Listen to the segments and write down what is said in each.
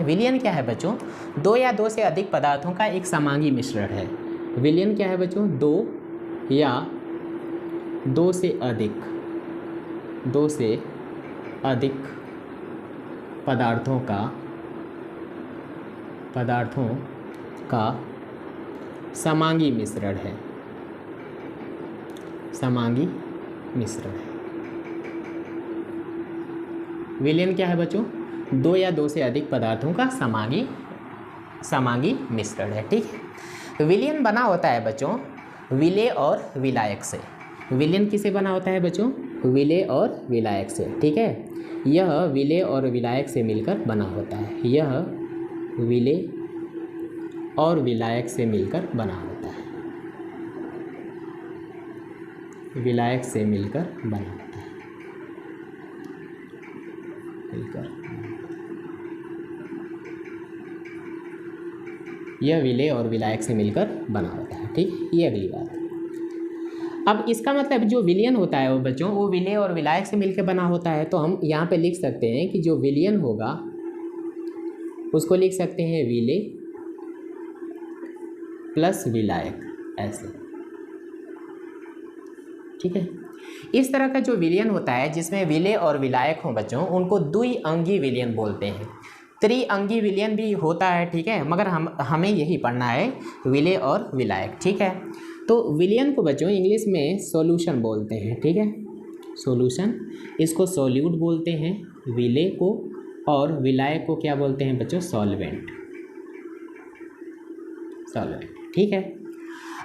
हैं। विलयन क्या है बच्चों? दो या दो से अधिक पदार्थों का एक समांगी मिश्रण है। विलयन क्या है बच्चों? दो या दो से अधिक पदार्थों का समांगी मिश्रण है। समांगी मिश्रण है। विलयन क्या है बच्चों? दो या दो से अधिक पदार्थों का समांगी मिश्रण है। ठीक है। विलयन बना होता है बच्चों विलेय और विलायक से। विलयन किसे बना होता है बच्चों? विलेय और विलायक से। ठीक है। यह विलेय और विलायक से मिलकर बना होता है। यह विलेय और विलायक से मिलकर बना होता है। विलायक से मिलकर बना होता है। यह विलेय और विलायक से मिलकर बना होता है। ठीक, ये अगली बात। अब इसका मतलब जो विलयन होता है वो बच्चों वो विलेय और विलायक से मिलकर बना होता है। तो हम यहाँ पे लिख सकते हैं कि जो विलयन होगा उसको लिख सकते हैं विलेय प्लस विलायक, ऐसे। ठीक है। इस तरह का जो विलयन होता है जिसमें विलेय और विलायक हो बच्चों उनको द्विअंगी विलयन बोलते हैं। त्रिअंगी विलयन भी होता है। ठीक है, मगर हमें यही पढ़ना है विलेय और विलायक। ठीक है। तो विलयन को बच्चों इंग्लिश में सॉल्यूशन बोलते हैं। ठीक है, सॉल्यूशन, इसको सॉल्यूट बोलते हैं विलेय को, और विलायक को क्या बोलते हैं बच्चों? सॉल्वेंट। ठीक है।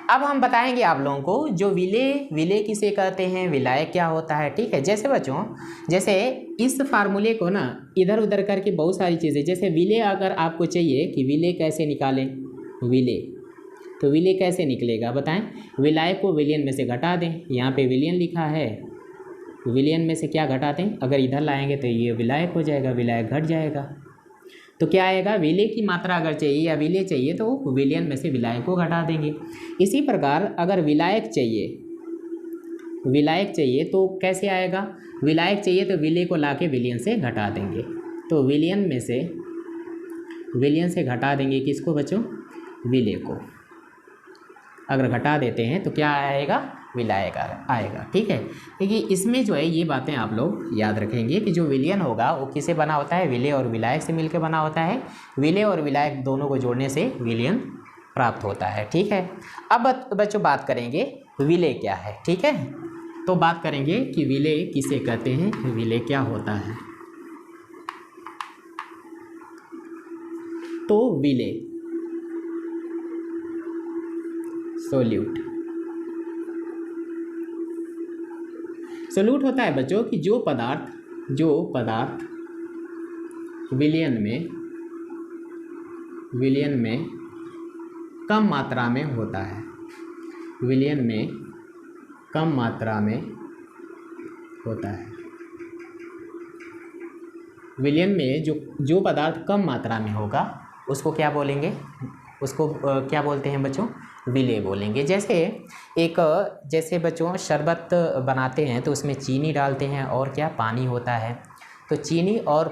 अब हम बताएंगे आप लोगों को जो विलेय किसे कहते हैं, विलायक क्या होता है। ठीक है। जैसे बच्चों, जैसे इस फार्मूले को ना इधर उधर करके बहुत सारी चीज़ें, जैसे विलेय अगर आपको चाहिए कि विलेय कैसे निकालें, विलेय, तो विलेय कैसे निकलेगा बताएं? विलायक को विलयन में से घटा दें। यहाँ पे विलयन लिखा है, विलयन में से क्या घटा दें? अगर इधर लाएंगे तो ये विलायक हो जाएगा, विलायक घट जाएगा। तो क्या आएगा? विलेय की मात्रा अगर चाहिए या विलेय चाहिए तो विलयन में से विलायक को घटा देंगे। इसी प्रकार अगर विलायक चाहिए तो कैसे आएगा? विलायक चाहिए तो विलेय को लाके विलयन से घटा देंगे। तो विलयन से घटा देंगे किसको बच्चों? विलेय को। अगर घटा देते हैं तो क्या आएगा? विलायक आएगा। ठीक है। देखिए इसमें जो है ये बातें आप लोग याद रखेंगे कि जो विलयन होगा वो किससे बना होता है? विलेय और विलायक से मिलकर बना होता है। विलेय और विलायक दोनों को जोड़ने से विलयन प्राप्त होता है। ठीक है। अब बच्चों बात करेंगे विलेय क्या है। ठीक है, तो बात करेंगे कि विलेय किसे कहते हैं, विलेय क्या होता है। तो विलेय सोल्यूट होता है बच्चों कि जो पदार्थ विलयन में कम मात्रा में होता है। विलयन में कम मात्रा में होता है। विलयन में जो पदार्थ कम मात्रा में होगा उसको क्या बोलेंगे? उसको क्या बोलते हैं बच्चों? विलेय बोलेंगे। जैसे बच्चों शरबत बनाते हैं तो उसमें चीनी डालते हैं और क्या? पानी होता है। तो चीनी और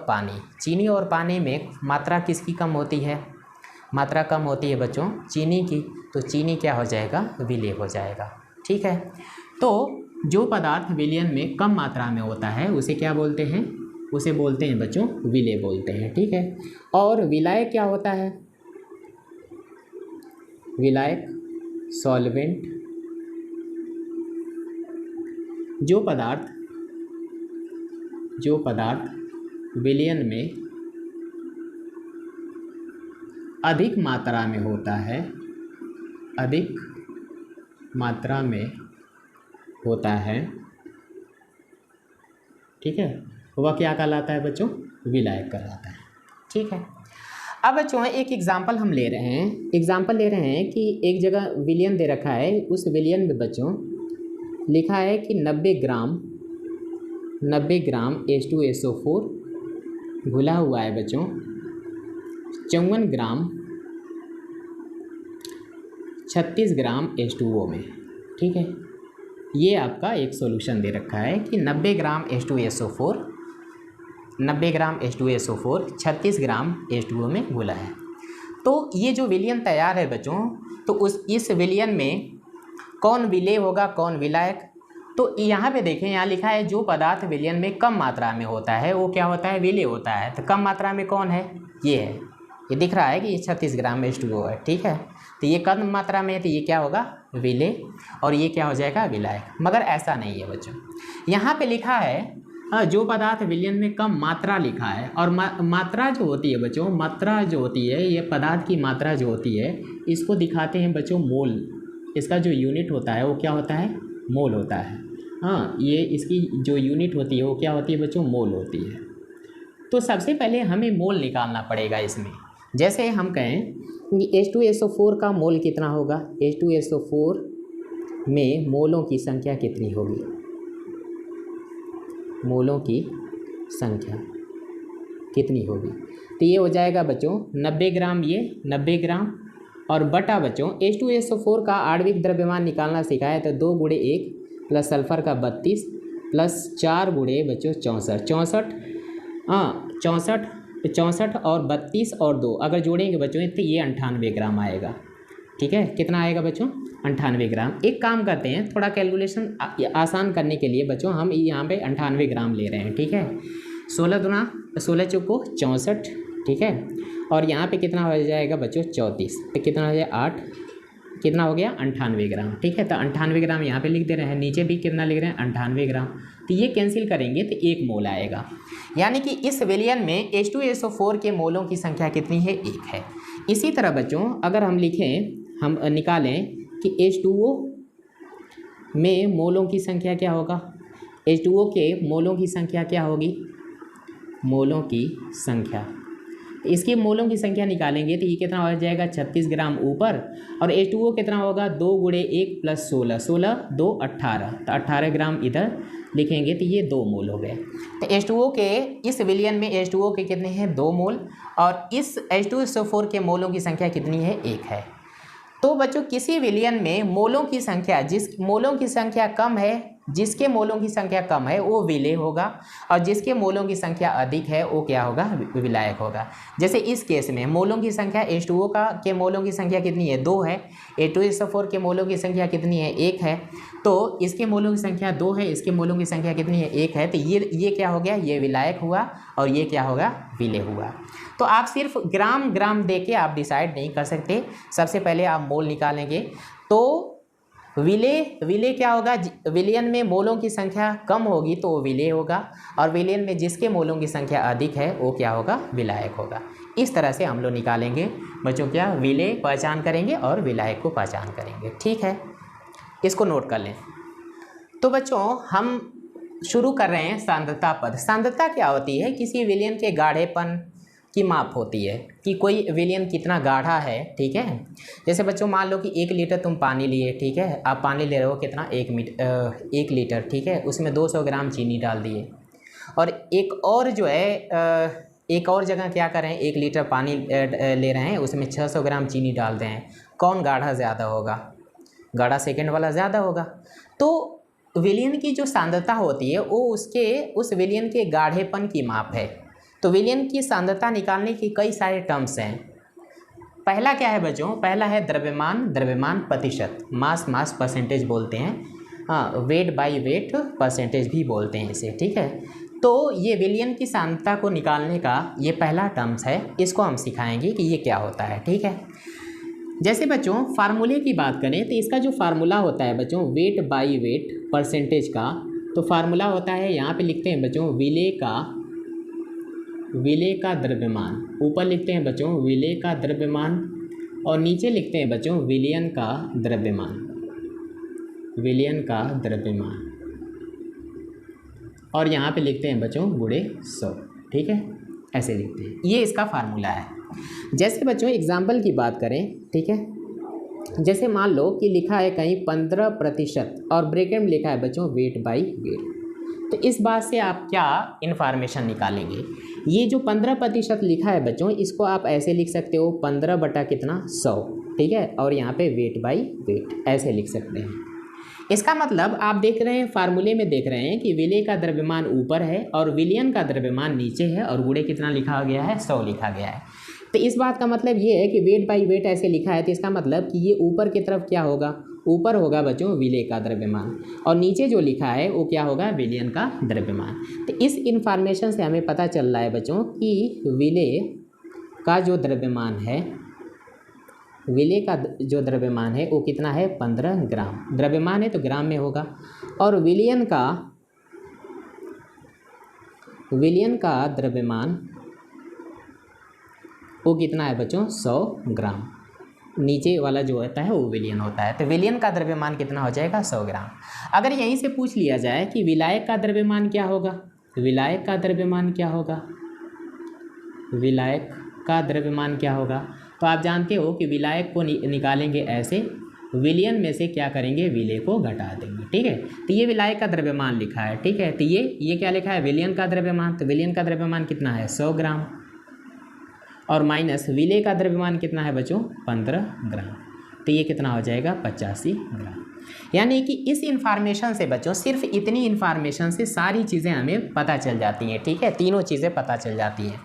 पानी में मात्रा किसकी कम होती है? मात्रा कम होती है बच्चों चीनी की। तो चीनी क्या हो जाएगा? विलेय हो जाएगा। ठीक है। तो जो पदार्थ विलयन में कम मात्रा में होता है उसे क्या बोलते हैं? उसे बोलते हैं बच्चों विलेय बोलते हैं। ठीक है। और विलायक क्या होता है? विलायक सॉल्वेंट, जो पदार्थ विलयन में अधिक मात्रा में होता है, अधिक मात्रा में होता है। ठीक है, वह क्या कहलाता है बच्चों? विलायक कहलाता है। ठीक है। अब बच्चों एक एग्जाम्पल हम ले रहे हैं कि एक जगह विलयन दे रखा है। उस विलयन में बच्चों लिखा है कि 90 ग्राम H2SO4 घुला हुआ है बच्चों 54 ग्राम 36 ग्राम H2O में। ठीक है, ये आपका एक सॉल्यूशन दे रखा है कि 90 ग्राम H2SO4 90 ग्राम H2SO4 36 ग्राम H2O में घुला है। तो ये जो विलयन तैयार है बच्चों, तो इस विलयन में कौन विलेय होगा, कौन विलायक? तो यहाँ पे देखें, यहाँ लिखा है जो पदार्थ विलयन में कम मात्रा में होता है वो क्या होता है, विलेय होता है। तो कम मात्रा में कौन है, ये है, ये दिख रहा है कि ये 36 ग्राम H2O है, ठीक है। तो ये कम मात्रा में है तो ये क्या होगा, विलेय, और ये क्या हो जाएगा, विलायक। मगर ऐसा नहीं है बच्चों, यहाँ पे लिखा है जो पदार्थ विलयन में कम मात्रा लिखा है, और मात्रा जो होती है बच्चों, मात्रा जो होती है, ये पदार्थ की मात्रा जो होती है, इसको दिखाते हैं बच्चों मोल। इसका जो यूनिट होता है वो क्या होता है, मोल होता है। हाँ, ये इसकी जो यूनिट होती है वो क्या होती है बच्चों, मोल होती है। तो सबसे पहले हमें मोल निकालना पड़ेगा इसमें। जैसे हम कहें कि H2SO4 का मोल कितना होगा, H2SO4 में मोलों की संख्या कितनी होगी, मोलों की संख्या कितनी होगी? तो ये हो जाएगा बच्चों 90 ग्राम, ये 90 ग्राम, और बटा बच्चों H2SO4 का आणविक द्रव्यमान निकालना सिखाया तो 2 × 1 प्लस सल्फर का 32 प्लस 4 × बच्चों 64 64 और 32 और 2 अगर जोड़ेंगे बच्चों तो ये 98 ग्राम आएगा। ठीक है, कितना आएगा बच्चों, 98 ग्राम। एक काम करते हैं, थोड़ा कैलकुलेशन आसान करने के लिए बच्चों हम यहाँ पे 98 ग्राम ले रहे हैं। ठीक है, 16 दूना 16 चौको 64, ठीक है, और यहाँ पे कितना हो जाएगा बच्चों 34, तो कितना हो जाएगा 8, कितना हो गया 98 ग्राम। ठीक है, तो 98 ग्राम यहाँ पे लिख दे रहे हैं, नीचे भी कितना लिख रहे हैं 98 ग्राम। तो ये कैंसिल करेंगे तो 1 मोल आएगा, यानी कि इस विलयन में H2SO4 के मोलों की संख्या कितनी है, 1 है। इसी तरह बच्चों अगर हम लिखें, हम निकालें कि H2O में मोलों की संख्या क्या होगा, H2O के मोलों की संख्या क्या होगी, मोलों की संख्या, इसकी मोलों की संख्या निकालेंगे तो ये कितना हो जाएगा 36 ग्राम ऊपर, और H2O कितना होगा 2 × 1 प्लस 16 16 2 18, तो 18 ग्राम इधर लिखेंगे तो ये 2 मोल हो गए। तो H2O के इस विलयन में H2O के कितने हैं 2 मोल, और इस H2SO4 के मोलों की संख्या कितनी है 1 है। तो बच्चों किसी विलयन में मोलों की संख्या, जिस मोलों की संख्या कम है, जिसके मोलों की संख्या कम है वो विलेय होगा, और जिसके मोलों की संख्या अधिक है वो क्या होगा, विलायक होगा। जैसे इस केस में मोलों की संख्या H2O के मोलों की संख्या कितनी है 2 है, H2SO4 के मोलों की संख्या कितनी है 1 है, तो इसके मोलों की संख्या 2 है, इसके मोलों की संख्या कितनी है 1 है, तो ये क्या हो गया, ये विलायक हुआ, और ये क्या होगा, विलेय हुआ। तो आप सिर्फ ग्राम ग्राम दे के आप डिसाइड नहीं कर सकते, सबसे पहले आप मोल निकालेंगे। तो विलेय क्या होगा, विलयन में मोलों की संख्या कम होगी तो वो विलेय होगा, और विलयन में जिसके मोलों की संख्या अधिक है वो क्या होगा, विलायक होगा। इस तरह से हम लोग निकालेंगे बच्चों, क्या विलेय पहचान करेंगे और विलायक को पहचान करेंगे। ठीक है, इसको नोट कर लें। तो बच्चों हम शुरू कर रहे हैं सांद्रता पद। सांद्रता क्या होती है, किसी विलयन के गाढ़ेपन की माप होती है कि कोई विलयन कितना गाढ़ा है। ठीक है, जैसे बच्चों मान लो कि 1 लीटर तुम पानी लिए, ठीक है, आप पानी ले रहे हो कितना 1 लीटर, ठीक है, उसमें 200 ग्राम चीनी डाल दिए, और एक और जो है एक और जगह क्या कर रहे हैं, 1 लीटर पानी ले रहे हैं, उसमें 600 ग्राम चीनी डाल दें, कौन गाढ़ा ज़्यादा होगा, गाढ़ा सेकेंड वाला ज़्यादा होगा। तो विलयन की जो सांद्रता होती है वो उस विलयन के गाढ़ेपन की माप है। तो विलयन की सांद्रता निकालने की कई सारे टर्म्स हैं। पहला क्या है बच्चों, पहला है द्रव्यमान प्रतिशत, मास परसेंटेज बोलते हैं, हाँ, वेट बाय वेट परसेंटेज भी बोलते हैं इसे। ठीक है, तो ये विलयन की सांद्रता को निकालने का ये पहला टर्म्स है, इसको हम सिखाएंगे कि ये क्या होता है। ठीक है, जैसे बच्चों फार्मूले की बात करें तो इसका जो फार्मूला होता है बच्चों वेट बाय वेट परसेंटेज का, तो फार्मूला होता है, यहाँ पे लिखते हैं बच्चों विलेय का द्रव्यमान, ऊपर लिखते हैं बच्चों विलेय का द्रव्यमान, और नीचे लिखते हैं बच्चों विलयन का द्रव्यमान, और यहाँ पे लिखते हैं बच्चों × 100। ठीक है, ऐसे लिखते हैं, ये इसका फार्मूला है। जैसे बच्चों एग्जाम्पल की बात करें, ठीक है, जैसे मान लो कि लिखा है कहीं 15% और ब्रैकेट में लिखा है बच्चों वेट बाय वेट, तो इस बात से आप क्या इन्फॉर्मेशन निकालेंगे, ये जो 15% लिखा है बच्चों, इसको आप ऐसे लिख सकते हो 15 बटा कितना 100, ठीक है, और यहाँ पे वेट बाय वेट ऐसे लिख सकते हैं। इसका मतलब आप देख रहे हैं, फार्मूले में देख रहे हैं कि विलेय का द्रव्यमान ऊपर है और विलयन का द्रव्यमान नीचे है और गुणे कितना लिखा गया है, 100 लिखा गया है। तो इस बात का मतलब ये है कि वेट बाई वेट ऐसे लिखा है, तो इसका मतलब कि ये ऊपर की तरफ क्या होगा, ऊपर होगा बच्चों विलेय का द्रव्यमान, और नीचे जो लिखा है वो क्या होगा, विलयन का द्रव्यमान। तो इस इंफॉर्मेशन से हमें पता चल रहा है बच्चों कि विलेय का जो द्रव्यमान है, विलेय का जो द्रव्यमान है वो कितना है, 15 ग्राम। द्रव्यमान है तो ग्राम में होगा, और विलयन का द्रव्यमान वो कितना है बच्चों, 100 ग्राम। नीचे वाला जो होता है वो विलयन होता है, तो विलयन का द्रव्यमान कितना हो जाएगा, 100 ग्राम। अगर यहीं से पूछ लिया जाए कि विलायक का द्रव्यमान क्या होगा, विलायक का द्रव्यमान क्या होगा, विलायक का द्रव्यमान क्या होगा, तो आप जानते हो कि विलायक को निकालेंगे ऐसे, विलयन में से क्या करेंगे, विलेय को घटा देंगे। ठीक है, तो ये विलायक का द्रव्यमान लिखा है। ठीक है, तो ये क्या लिखा है, विलयन का द्रव्यमान। तो विलयन का द्रव्यमान कितना है, 100 ग्राम, और माइनस विलेय का द्रव्यमान कितना है बच्चों, 15 ग्राम। तो ये कितना हो जाएगा, 85 ग्राम। यानी कि इस इंफॉर्मेशन से बच्चों, सिर्फ इतनी इंफॉर्मेशन से सारी चीज़ें हमें पता चल जाती हैं। ठीक है, तीनों चीज़ें पता चल जाती हैं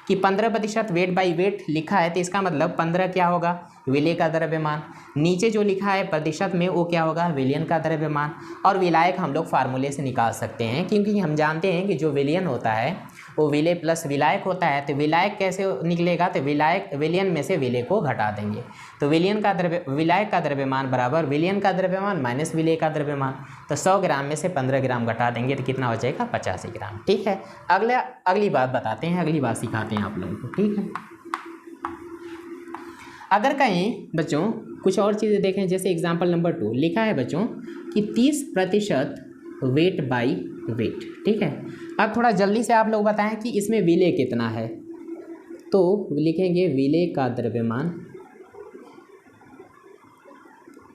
कि 15% वेट बाई वेट लिखा है, तो इसका मतलब 15 क्या होगा, विलेय का द्रव्यमान। नीचे जो लिखा है प्रतिशत में वो क्या होगा, विलयन का द्रव्यमान। और विलायक हम लोग फार्मूले से निकाल सकते हैं, क्योंकि हम जानते हैं कि जो विलयन होता है वो विलेय प्लस विलायक होता है। तो विलायक कैसे निकलेगा, तो विलयन में से विलेय को घटा देंगे, तो विलायक का द्रव्यमान बराबर विलयन का द्रव्यमान माइनस विलेय का द्रव्यमान। तो 100 ग्राम में से 15 ग्राम घटा देंगे तो कितना हो जाएगा, 85 ग्राम। ठीक है, अगली बात बताते हैं, अगली बात सिखाते हैं आप लोगों को। ठीक है, अगर कहीं बच्चों कुछ और चीज़ें देखें, जैसे एग्जाम्पल नंबर 2 लिखा है बच्चों कि 30% वेट बाई वेट। ठीक है, अब थोड़ा जल्दी से आप लोग बताएं कि इसमें विलेय कितना है, तो लिखेंगे विलेय का द्रव्यमान।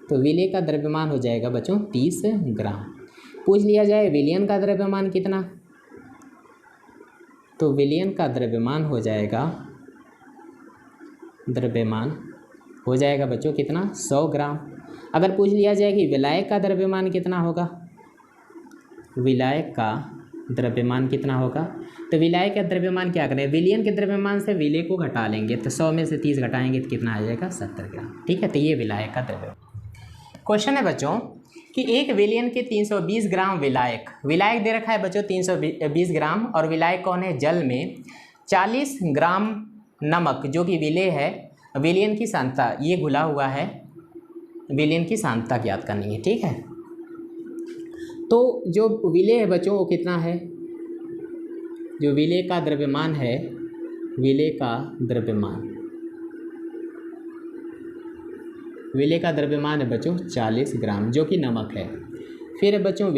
तो विलेय का द्रव्यमान हो जाएगा बच्चों 30 ग्राम। पूछ लिया जाए विलयन का द्रव्यमान कितना, तो विलयन का द्रव्यमान हो जाएगा बच्चों कितना, 100 ग्राम। अगर पूछ लिया जाए कि विलायक का द्रव्यमान कितना होगा, विलायक का द्रव्यमान कितना होगा, तो विलायक का द्रव्यमान क्या करें, विलयन के द्रव्यमान से विलेय को घटा लेंगे, तो 100 में से 30 घटाएंगे तो कितना आ जाएगा, 70 ग्राम। ठीक है, तो ये विलायक का द्रव्यमान। क्वेश्चन है बच्चों कि एक विलयन के 320 ग्राम विलायक दे रखा है बच्चों 320 ग्राम, और विलायक कौन है, जल में 40 ग्राम नमक जो कि विलेय है, विलयन की सांद्रता ये घुला हुआ है, विलयन की सांद्रता ज्ञात करनी है। ठीक है, तो जो विलेय है बच्चों वो कितना है, जो विलेय का द्रव्यमान है, विलेय का द्रव्यमान है बच्चों 40 ग्राम जो कि नमक है। फिर है बच्चों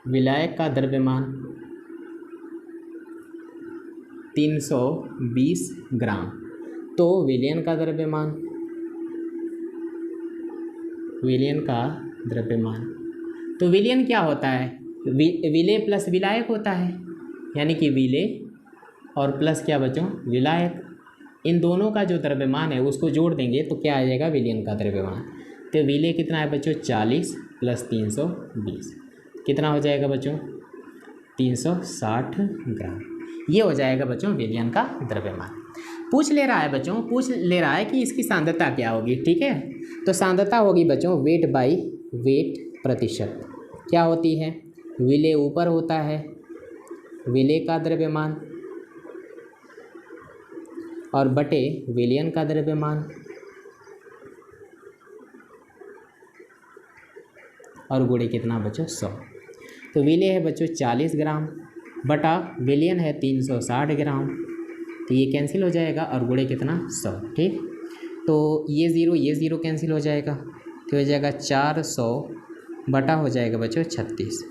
विलायक का द्रव्यमान 320 ग्राम, तो विलयन का द्रव्यमान, तो विलयन क्या होता है, विलेय प्लस विलायक होता है, यानी कि विलेय और प्लस क्या बच्चों, विलायक, इन दोनों का जो द्रव्यमान है उसको जोड़ देंगे तो क्या आ जाएगा, विलयन का द्रव्यमान। तो विलेय कितना है बच्चों, 40 + 320 कितना हो जाएगा बच्चों, 360 ग्राम। ये हो जाएगा बच्चों विलयन का द्रव्यमान। पूछ ले रहा है कि इसकी सांद्रता क्या होगी। ठीक है, तो सांद्रता होगी बच्चों वेट बाई वेट प्रतिशत। क्या होती है, विलेय ऊपर होता है, विलेय का द्रव्यमान और बटे विलयन का द्रव्यमान, और गुणे कितना बच्चों, 100। तो विलेय है बच्चों 40 ग्राम बटा विलयन है 360 ग्राम, तो ये कैंसिल हो जाएगा, और गुणे कितना, 100। ठीक, तो ये ज़ीरो कैंसिल हो जाएगा, तो हो जाएगा 400 बटा हो जाएगा बच्चों 36,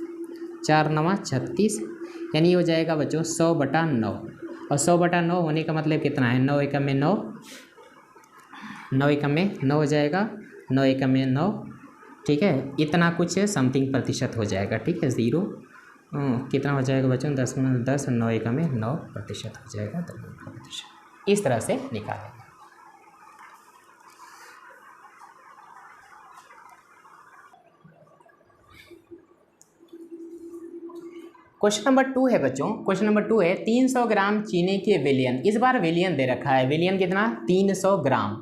4 9 36, यानी हो जाएगा बच्चों 100/9, और 100/9 होने का मतलब कितना है, 9 एकम में 9, 9 एकम में 9 हो जाएगा, 9 एकम में 9। ठीक है, इतना कुछ समथिंग प्रतिशत हो जाएगा। ठीक है, ज़ीरो कितना हो जाएगा बच्चों, 10 9 एकम में 9% हो जाएगा, 10%। इस तरह से निकालेंगे। क्वेश्चन नंबर 2 है बच्चों, क्वेश्चन नंबर 2 है 300 ग्राम चीनी के विलयन, इस बार विलयन दे रखा है, विलयन कितना 300 ग्राम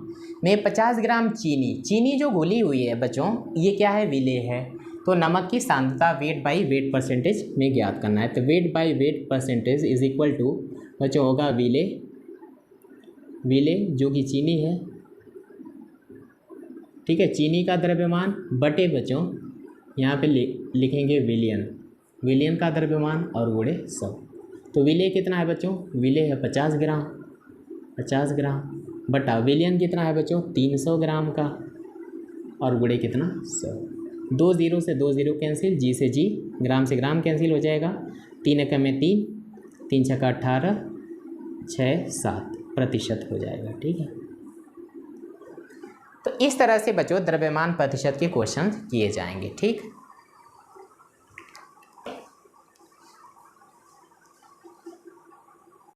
में 50 ग्राम चीनी, चीनी जो घुली हुई है बच्चों ये क्या है, विलेय है। तो नमक की सांद्रता वेट बाई वेट परसेंटेज में ज्ञात करना है। तो weight by weight percentage is equal to बच्चों होगा विलेय, विलेय जो कि चीनी है, ठीक है, चीनी का द्रव्यमान बटे बच्चों यहाँ पे लिखेंगे विलयन, विलयन का द्रव्यमान और गुणे 100। तो विलेय कितना है बच्चों, विलेय है 50 ग्राम, 50 ग्राम बटा विलयन कितना है बच्चों 300 ग्राम का और गुणे कितना 100। 2 0 से 2 0 कैंसिल, जी से जी, ग्राम से ग्राम कैंसिल हो जाएगा, 3 एकम में 3, 3 छक्का 18, 6 7 प्रतिशत हो जाएगा, ठीक है। तो इस तरह से बच्चों द्रव्यमान प्रतिशत के क्वेश्चन किए जाएंगे, ठीक।